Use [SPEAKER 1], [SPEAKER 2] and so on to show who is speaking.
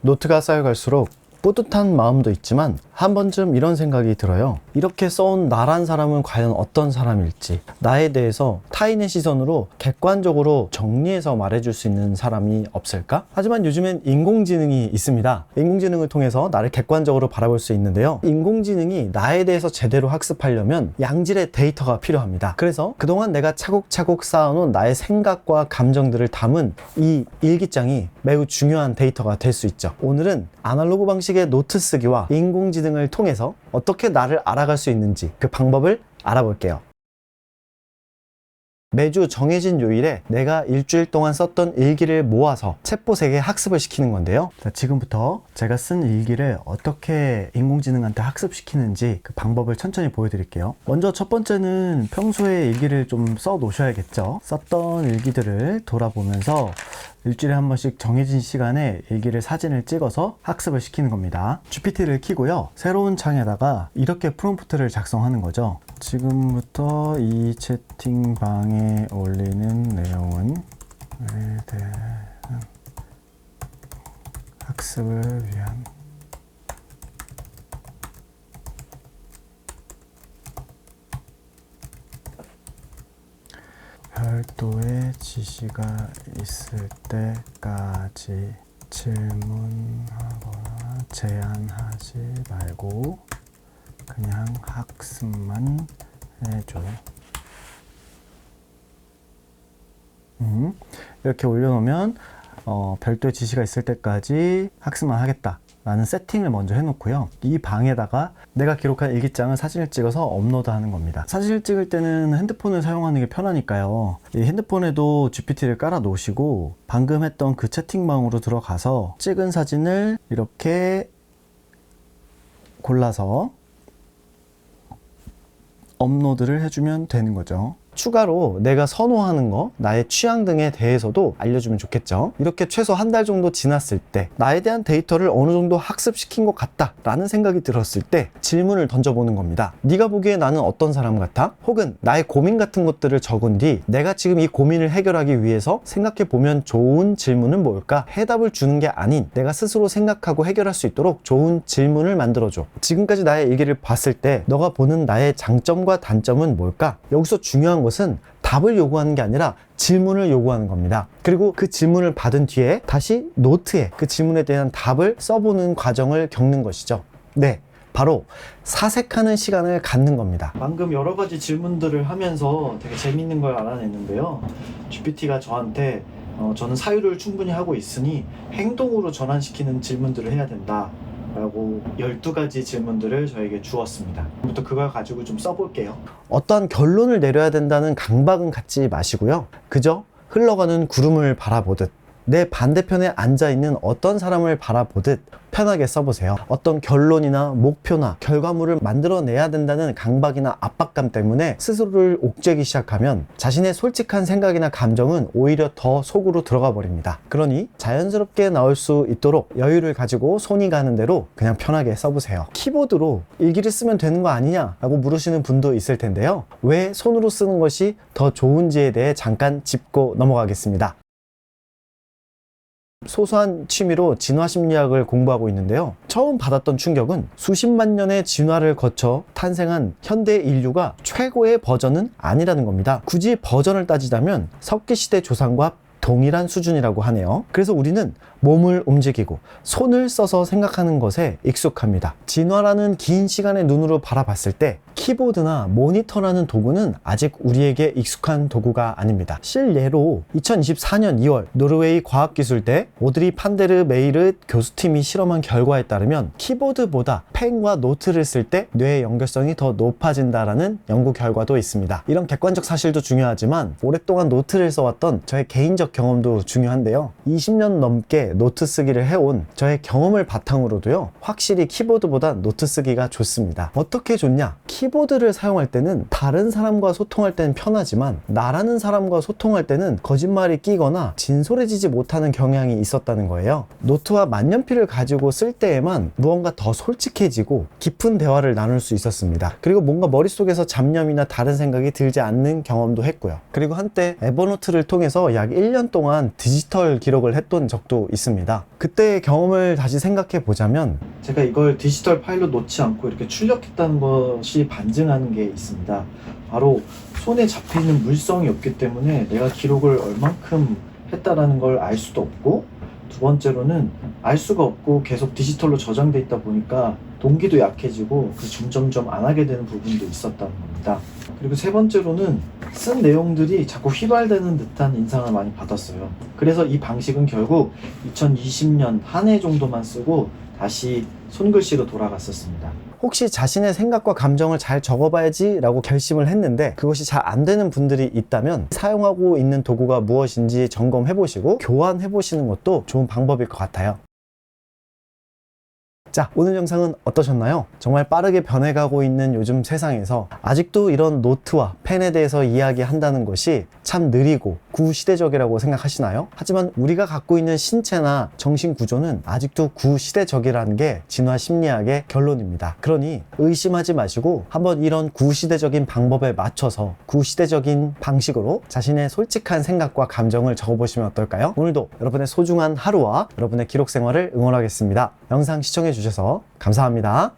[SPEAKER 1] 노트가 쌓여갈수록 뿌듯한 마음도 있지만 한 번쯤 이런 생각이 들어요. 이렇게 써온 나란 사람은 과연 어떤 사람일지, 나에 대해서 타인의 시선으로 객관적으로 정리해서 말해줄 수 있는 사람이 없을까? 하지만 요즘엔 인공지능이 있습니다. 인공지능을 통해서 나를 객관적으로 바라볼 수 있는데요. 인공지능이 나에 대해서 제대로 학습하려면 양질의 데이터가 필요합니다. 그래서 그동안 내가 차곡차곡 쌓아놓은 나의 생각과 감정들을 담은 이 일기장이 매우 중요한 데이터가 될 수 있죠. 오늘은 아날로그 방식의 노트 쓰기와 인공지능을 통해서 어떻게 나를 알아갈 수 있는지 그 방법을 알아볼게요. 매주 정해진 요일에 내가 일주일 동안 썼던 일기를 모아서 챗봇에게 학습을 시키는 건데요. 자, 지금부터 제가 쓴 일기를 어떻게 인공지능한테 학습시키는지 그 방법을 천천히 보여드릴게요. 먼저 첫 번째는 평소에 일기를 좀 써 놓으셔야겠죠. 썼던 일기들을 돌아보면서 일주일에 한 번씩 정해진 시간에 일기를 사진을 찍어서 학습을 시키는 겁니다. GPT를 켜고요. 새로운 창에다가 이렇게 프롬프트를 작성하는 거죠. 지금부터 이 채팅방에 올리는 내용은 대한 학습을 위한 별도의 지시가 있을 때까지 질문하거나 제안하지 말고 그냥 학습만 해줘. 이렇게 올려놓으면 별도의 지시가 있을 때까지 학습만 하겠다 라는 세팅을 먼저 해놓고요. 이 방에다가 내가 기록한 일기장을 사진을 찍어서 업로드하는 겁니다. 사진을 찍을 때는 핸드폰을 사용하는 게 편하니까요. 이 핸드폰에도 GPT를 깔아 놓으시고 방금 했던 그 채팅방으로 들어가서 찍은 사진을 이렇게 골라서 업로드를 해주면 되는 거죠. 추가로 내가 선호하는 거, 나의 취향 등에 대해서도 알려주면 좋겠죠. 이렇게 최소 한 달 정도 지났을 때 나에 대한 데이터를 어느 정도 학습시킨 것 같다 라는 생각이 들었을 때 질문을 던져보는 겁니다. 네가 보기에 나는 어떤 사람 같아? 혹은 나의 고민 같은 것들을 적은 뒤 내가 지금 이 고민을 해결하기 위해서 생각해보면 좋은 질문은 뭘까? 해답을 주는 게 아닌 내가 스스로 생각하고 해결할 수 있도록 좋은 질문을 만들어줘. 지금까지 나의 일기를 봤을 때 너가 보는 나의 장점과 단점은 뭘까? 여기서 중요한 것은 답을 요구하는 게 아니라 질문을 요구하는 겁니다. 그리고 그 질문을 받은 뒤에 다시 노트에 그 질문에 대한 답을 써보는 과정을 겪는 것이죠. 네, 바로 사색하는 시간을 갖는 겁니다. 방금 여러 가지 질문들을 하면서 되게 재밌는 걸 알아냈는데요. GPT가 저한테 저는 사유를 충분히 하고 있으니 행동으로 전환시키는 질문들을 해야 된다 라고 12가지 질문들을 저에게 주었습니다. 부터 그걸 가지고 좀 써볼게요. 어떠한 결론을 내려야 된다는 강박은 갖지 마시고요. 그저 흘러가는 구름을 바라보듯 내 반대편에 앉아있는 어떤 사람을 바라보듯 편하게 써보세요. 어떤 결론이나 목표나 결과물을 만들어내야 된다는 강박이나 압박감 때문에 스스로를 옥죄기 시작하면 자신의 솔직한 생각이나 감정은 오히려 더 속으로 들어가 버립니다. 그러니 자연스럽게 나올 수 있도록 여유를 가지고 손이 가는 대로 그냥 편하게 써보세요. 키보드로 일기를 쓰면 되는 거 아니냐 라고 물으시는 분도 있을 텐데요. 왜 손으로 쓰는 것이 더 좋은지에 대해 잠깐 짚고 넘어가겠습니다. 소소한 취미로 진화심리학을 공부하고 있는데요. 처음 받았던 충격은 수십만 년의 진화를 거쳐 탄생한 현대 인류가 최고의 버전은 아니라는 겁니다. 굳이 버전을 따지자면 석기시대 조상과 동일한 수준이라고 하네요. 그래서 우리는 몸을 움직이고 손을 써서 생각하는 것에 익숙합니다. 진화라는 긴 시간의 눈으로 바라봤을 때 키보드나 모니터라는 도구는 아직 우리에게 익숙한 도구가 아닙니다. 실예로 2024년 2월 노르웨이 과학기술대 오드리 판데르 메이르 교수팀이 실험한 결과에 따르면 키보드보다 펜과 노트를 쓸 때 뇌의 연결성이 더 높아진다라는 연구 결과도 있습니다. 이런 객관적 사실도 중요하지만 오랫동안 노트를 써왔던 저의 개인적 경험도 중요한데요. 20년 넘게 노트 쓰기를 해온 저의 경험을 바탕으로도요, 확실히 키보드보다 노트 쓰기가 좋습니다. 어떻게 좋냐? 키보드를 사용할 때는 다른 사람과 소통할 때는 편하지만 나라는 사람과 소통할 때는 거짓말이 끼거나 진솔해지지 못하는 경향이 있었다는 거예요. 노트와 만년필을 가지고 쓸 때에만 무언가 더 솔직해지고 깊은 대화를 나눌 수 있었습니다. 그리고 뭔가 머릿속에서 잡념이나 다른 생각이 들지 않는 경험도 했고요. 그리고 한때 에버노트를 통해서 약 1년 동안 디지털 기록을 했던 적도 있습니다. 있습니다. 그때의 경험을 다시 생각해 보자면 제가 이걸 디지털 파일로 놓지 않고 이렇게 출력했다는 것이 반증하는 게 있습니다. 바로 손에 잡히는 물성이 없기 때문에 내가 기록을 얼만큼 했다라는 걸 알 수도 없고, 두 번째로는 알 수가 없고 계속 디지털로 저장돼 있다 보니까 동기도 약해지고 점점점 안 하게 되는 부분도 있었다는 겁니다. 그리고 세 번째로는 쓴 내용들이 자꾸 휘발되는 듯한 인상을 많이 받았어요. 그래서 이 방식은 결국 2020년 한 해 정도만 쓰고 다시 손글씨로 돌아갔었습니다. 혹시 자신의 생각과 감정을 잘 적어봐야지 라고 결심을 했는데 그것이 잘 안 되는 분들이 있다면 사용하고 있는 도구가 무엇인지 점검해 보시고 교환해 보시는 것도 좋은 방법일 것 같아요. 자, 오늘 영상은 어떠셨나요? 정말 빠르게 변해가고 있는 요즘 세상에서 아직도 이런 노트와 펜에 대해서 이야기한다는 것이 참 느리고 구시대적이라고 생각하시나요? 하지만 우리가 갖고 있는 신체나 정신 구조는 아직도 구시대적이라는 게 진화 심리학의 결론입니다. 그러니 의심하지 마시고 한번 이런 구시대적인 방법에 맞춰서 구시대적인 방식으로 자신의 솔직한 생각과 감정을 적어보시면 어떨까요? 오늘도 여러분의 소중한 하루와 여러분의 기록 생활을 응원하겠습니다. 영상 시청해주셔서 감사합니다.